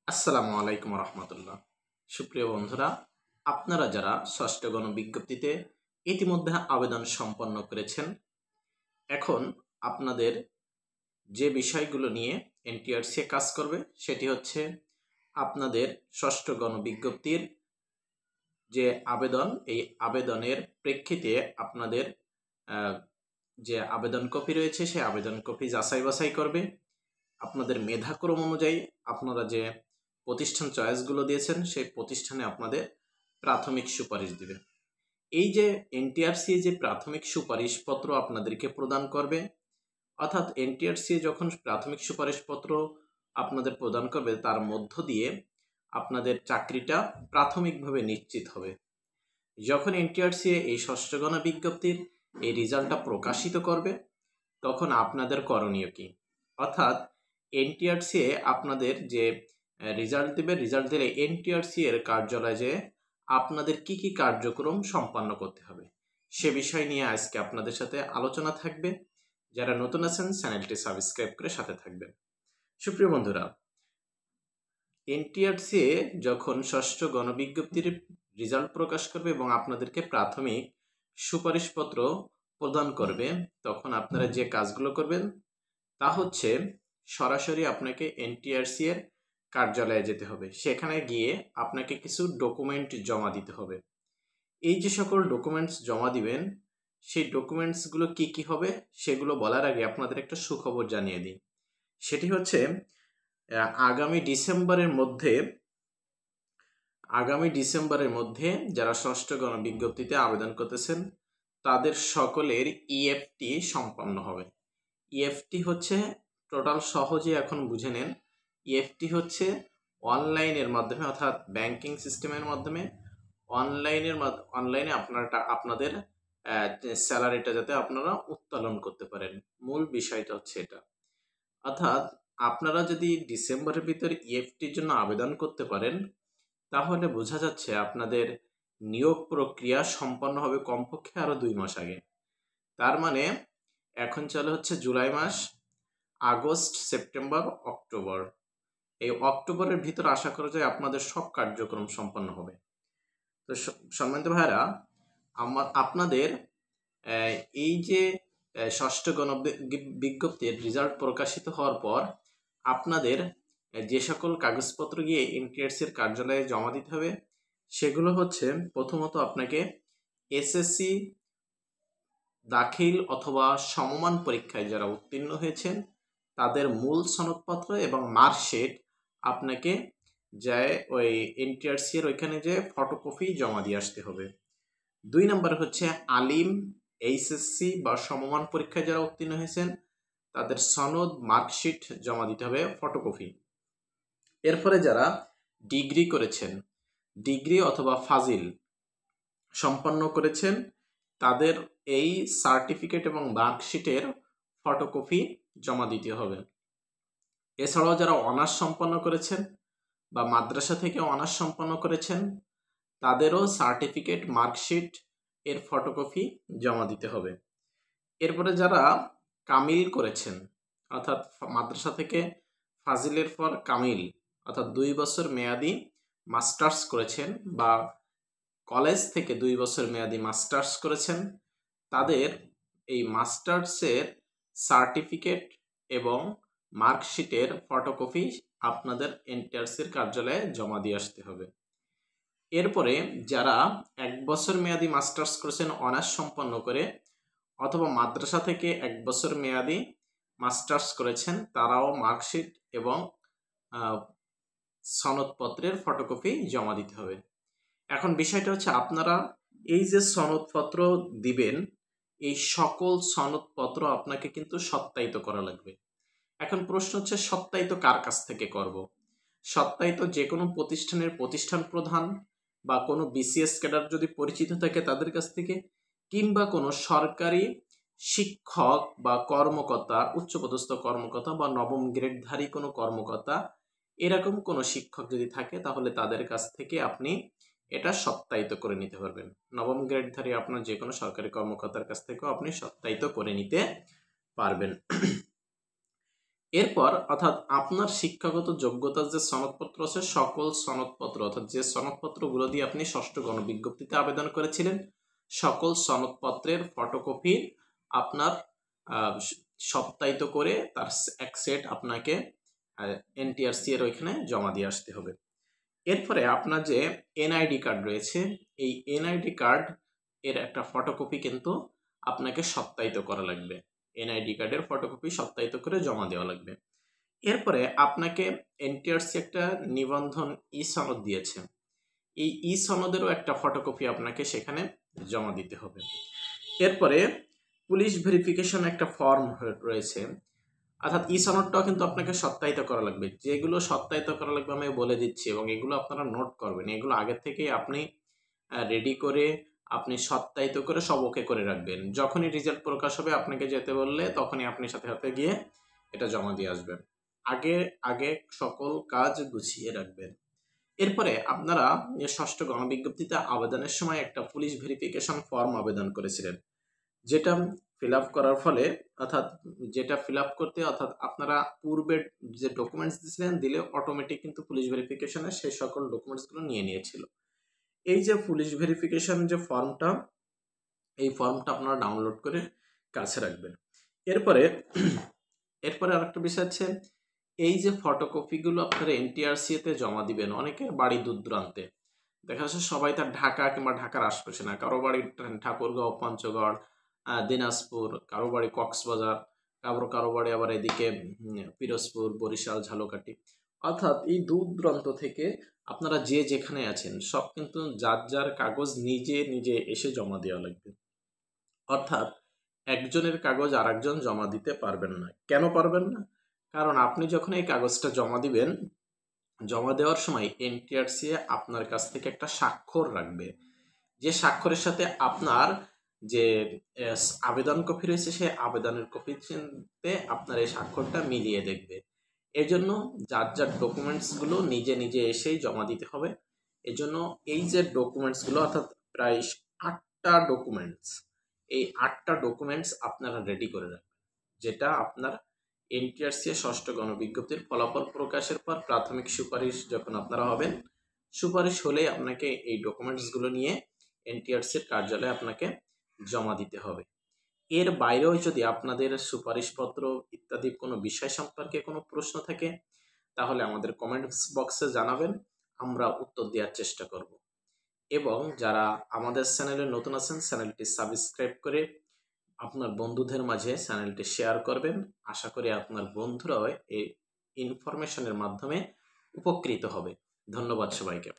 আসসালামু আলাইকুম রহমতুল্লাহ। সুপ্রিয় বন্ধুরা, আপনারা যারা ষষ্ঠ গণবিজ্ঞপ্তিতে ইতিমধ্যে আবেদন সম্পন্ন করেছেন, এখন আপনাদের যে বিষয়গুলো নিয়ে এনটিআরসি কাজ করবে সেটি হচ্ছে আপনাদের ষষ্ঠ গণবিজ্ঞপ্তির যে আবেদন, এই আবেদনের প্রেক্ষিতে আপনাদের যে আবেদন কপি রয়েছে সেই আবেদন কপি যাচাই বাছাই করবে। আপনাদের মেধাক্রম অনুযায়ী আপনারা যে প্রতিষ্ঠান চয়েসগুলো দিয়েছেন সেই প্রতিষ্ঠানে আপনাদের প্রাথমিক সুপারিশ দিবে। এই যে এনটিআরসি যে প্রাথমিক সুপারিশপত্র আপনাদেরকে প্রদান করবে, অর্থাৎ এনটিআরসি যখন প্রাথমিক সুপারিশপত্র আপনাদের প্রদান করবে, তার মধ্য দিয়ে আপনাদের চাকরিটা প্রাথমিকভাবে নিশ্চিত হবে। যখন এনটিআরসি এই ষষ্ঠ গণবিজ্ঞপ্তির এই রেজাল্টটা প্রকাশিত করবে, তখন আপনাদের করণীয় কি? অর্থাৎ এনটিআরসি আপনাদের যে রেজাল্ট দেবে, রেজাল্ট দিলে এনটিআরসি এর কার্যালয়ে যে আপনাদের কি কি কার্যক্রম সম্পন্ন করতে হবে সে বিষয় নিয়ে আজকে আপনাদের সাথে আলোচনা থাকবে। যারা নতুন আছেন চ্যানেলটি সাবস্ক্রাইব করে সাথে থাকবেন। সুপ্রিয় বন্ধুরা, এনটিআরসি যখন ষষ্ঠ গণবিজ্ঞপ্তির রেজাল্ট প্রকাশ করবে এবং আপনাদেরকে প্রাথমিক সুপারিশপত্র প্রদান করবে, তখন আপনারা যে কাজগুলো করবেন তা হচ্ছে সরাসরি আপনাকে এনটিআরসি এর কার্যালয়ে যেতে হবে। সেখানে গিয়ে আপনাকে কিছু ডকুমেন্ট জমা দিতে হবে। এই যে সকল ডকুমেন্টস জমা দিবেন, সেই ডকুমেন্টসগুলো কি কি হবে সেগুলো বলার আগে আপনাদের একটা সুখবর জানিয়ে দিই। সেটি হচ্ছে আগামী ডিসেম্বরের মধ্যে যারা ষষ্ঠ গণবিজ্ঞপ্তিতে আবেদন করতেছেন তাদের সকলের ইএফটি সম্পন্ন হবে। ইএফটি হচ্ছে টোটাল সহজে এখন বুঝে নেন। ইএফটি হচ্ছে অনলাইনের মাধ্যমে, অর্থাৎ ব্যাংকিং সিস্টেমের মাধ্যমে অনলাইনে আপনাদের স্যালারিটা যাতে আপনারা উত্তোলন করতে পারেন, মূল বিষয়টা হচ্ছে এটা। অর্থাৎ আপনারা যদি ডিসেম্বরের ভিতর ইএফটির জন্য আবেদন করতে পারেন, তাহলে বোঝা যাচ্ছে আপনাদের নিয়োগ প্রক্রিয়া সম্পন্ন হবে কমপক্ষে আরও 2 মাস আগে। তার মানে এখন চলে হচ্ছে জুলাই মাস, আগস্ট, সেপ্টেম্বর, অক্টোবর। এই অক্টোবরের ভিতর আশা করা যায় আপনাদের সব কার্যক্রম সম্পন্ন হবে। তো সম্মানিত ভাইরা, আপনাদের এই যে ষষ্ঠ গণবিজ্ঞপ্তির রেজাল্ট প্রকাশিত হওয়ার পর আপনাদের যে সকল কাগজপত্র গিয়ে এনটিআরসির কার্যালয়ে জমা দিতে হবে সেগুলো হচ্ছে, প্রথমত আপনাকে এসএসসি দাখিল অথবা সমমান পরীক্ষায় যারা উত্তীর্ণ হয়েছেন তাদের মূল সনদপত্র এবং মার্কশিট আপনাকে যায় ওই এনটিআরসি এর ওইখানে যে ফটোকপি জমা দিয়ে আসতে হবে। 2 নম্বর হচ্ছে আলিম, এইচএসসি বা সমমান পরীক্ষায় যারা উত্তীর্ণ হয়েছেন তাদের সনদ, মার্কশিট জমা দিতে হবে ফটোকপি। এরপরে যারা ডিগ্রি করেছেন, ডিগ্রি অথবা ফাজিল সম্পন্ন করেছেন, তাদের এই সার্টিফিকেট এবং মার্কশিটের ফটোকপি জমা দিতে হবে। এছাড়াও যারা অনার্স সম্পন্ন করেছেন বা মাদ্রাসা থেকে অনার্স সম্পন্ন করেছেন তাদেরও সার্টিফিকেট, মার্কশিট এর ফটোকপি জমা দিতে হবে। এরপরে যারা কামিল করেছেন, অর্থাৎ মাদ্রাসা থেকে ফাজিলের পর কামিল, অর্থাৎ 2 বছর মেয়াদি মাস্টার্স করেছেন বা কলেজ থেকে 2 বছর মেয়াদি মাস্টার্স করেছেন, তাদের এই মাস্টার্সের সার্টিফিকেট এবং মার্কশিটের ফটোকপি আপনাদের এনটিআরসির কার্যালয়ে জমা দিয়ে আসতে হবে। এরপরে যারা 1 বছর মেয়াদি মাস্টার্স করেছেন অনার্স সম্পন্ন করে, অথবা মাদ্রাসা থেকে 1 বছর মেয়াদি মাস্টার্স করেছেন, তারাও মার্কশিট এবং সনদপত্রের ফটোকপি জমা দিতে হবে। এখন বিষয়টা হচ্ছে, আপনারা এই যে সনদপত্র দিবেন, এই সকল সনদপত্র আপনাকে কিন্তু সত্যায়িত করা লাগবে। এখন প্রশ্ন হচ্ছে, সত্যায়িত কার কাছ থেকে করব? সত্যায়িত যে কোনো প্রতিষ্ঠানের প্রতিষ্ঠান প্রধান বা কোনো বিসিএস ক্যাডার যদি পরিচিত থাকে তাদের কাছ থেকে, কিংবা কোনো সরকারি শিক্ষক বা কর্মকর্তা, উচ্চপদস্থ কর্মকর্তা বা নবম গ্রেডধারী কোনো কর্মকর্তা, এরকম কোনো শিক্ষক যদি থাকে তাহলে তাদের কাছ থেকে আপনি এটা সত্যায়িত করে নিতে পারবেন। নবম গ্রেডধারী আপনার যে কোনো সরকারি কর্মকর্তার কাছ থেকেও আপনি সত্যায়িত করে নিতে পারবেন। এরপর অর্থাৎ আপনার শিক্ষাগত যোগ্যতার যে সনদপত্র আছে সকল সনদপত্র অর্থাৎ যে সনদপত্রগুলো দিয়ে আপনি ষষ্ঠ গণবিজ্ঞপ্তিতে আবেদন করেছিলেন সকল সনদপত্রের ফটোকপি আপনার সত্যায়িত করে তার এক সেট আপনাকে এনটিআরসি এর ওইখানে জমা দিয়ে আসতে হবে। এরপরে আপনার যে এনআইডি কার্ড রয়েছে এই এনআইডি কার্ড এর একটা ফটোকপি কিন্তু আপনাকে সত্যায়িত করা লাগবে। এনআইডি কার্ডের ফটোকপি সত্যায়িত করে জমা দেওয়া লাগবে। এরপরে আপনাকে এনটিআরসি একটা নিবন্ধন ই সনদ দিয়েছে, এই ই সনদেরও একটা ফটোকপি আপনাকে সেখানে জমা দিতে হবে। এরপরে পুলিশ ভেরিফিকেশন একটা ফর্ম রয়েছে, অর্থাৎ ই সনদটাও কিন্তু আপনাকে সত্যায়িত করা লাগবে। যেগুলো সত্যায়িত করা লাগবে আমি বলে দিচ্ছি এবং এগুলো আপনারা নোট করবেন। এগুলো আগে থেকে আপনি রেডি করে আপনি সত্যায়িত করে সব ওকে করে রাখবেন। যখনই রেজাল্ট প্রকাশ হবে আপনাকে যেতে বললে তখনই আপনি সাথে সাথে গিয়ে এটা জমা দিয়ে আসবেন। আগে সকল কাজ গুছিয়ে রাখবেন। এরপরে আপনারা ষষ্ঠ গণবিজ্ঞপ্তিতে আবেদনের সময় একটা পুলিশ ভেরিফিকেশন ফর্ম আবেদন করেছিলেন, যেটা ফিল আপ করার ফলে অর্থাৎ যেটা ফিল আপ করতে অর্থাৎ আপনারা পূর্বের যে ডকুমেন্টস দিয়েছিলেন দিলে অটোমেটিক কিন্তু পুলিশ ভেরিফিকেশনে সেই সকল ডকুমেন্টসগুলো নিয়ে নিয়েছিল। এই যে পুলিশ ভেরিফিকেশন যে ফর্মটা এই ফর্মটা আপনারা ডাউনলোড করে কাছে রাখবেন। এরপরে আরেকটা বিষয় আছে, এই যে ফটোকপিগুলো আপনারা এনটিআরসি-তে জমা দিবেন, অনেকের বাড়ি দূর দূরান্তে, দেখা যাচ্ছে সবাই তার ঢাকা কিংবা ঢাকার আশপাশে না, কারো বাড়ি ঠাকুরগাঁও, পঞ্চগড়, দিনাজপুর, কারো বাড়ি কক্সবাজার, কারো বাড়ি আবার এদিকে পিরোজপুর, বরিশাল, ঝালকাঠি, অর্থাৎ এই দূর দূরান্ত থেকে আপনারা যে যেখানে আছেন সব কিন্তু যার যার কাগজ নিজে নিজে এসে জমা দেওয়া লাগবে। অর্থাৎ একজনের কাগজ আর একজন জমা দিতে পারবেন না। কেন পারবেন না? কারণ আপনি যখন এই কাগজটা জমা দিবেন, জমা দেওয়ার সময় এনটিআরসি আপনার কাছ থেকে একটা স্বাক্ষর রাখবে, যে স্বাক্ষরের সাথে আপনার যে আবেদন কপি রয়েছে সেই আবেদনের কপিতে আপনার এই স্বাক্ষরটা মিলিয়ে দেখবে। এজন্য যার যার ডকুমেন্টসগুলো নিজে নিজে এসেই জমা দিতে হবে। এজন্য এই যে ডকুমেন্টসগুলো অর্থাৎ প্রায় 8টা ডকুমেন্টস, এই 8টা ডকুমেন্টস আপনারা রেডি করে রাখবেন, যেটা আপনার এনটিআরসি ষষ্ঠ গণবিজ্ঞপ্তির ফলাফল প্রকাশের পর প্রাথমিক সুপারিশ যখন আপনারা হবেন, সুপারিশ হলে আপনাকে এই ডকুমেন্টসগুলো নিয়ে এনটিআরসির কার্যালয়ে আপনাকে জমা দিতে হবে। এর বাইরেও যদি আপনাদের সুপারিশপত্র ইত্যাদি কোনো বিষয় সম্পর্কে কোনো প্রশ্ন থাকে তাহলে আমাদের কমেন্টস বক্সে জানাবেন, আমরা উত্তর দেওয়ার চেষ্টা করব। এবং যারা আমাদের চ্যানেলে নতুন আছেন চ্যানেলটি সাবস্ক্রাইব করে আপনার বন্ধুদের মাঝে চ্যানেলটি শেয়ার করবেন। আশা করি আপনার বন্ধুরাও এই ইনফরমেশনের মাধ্যমে উপকৃত হবে। ধন্যবাদ সবাইকে।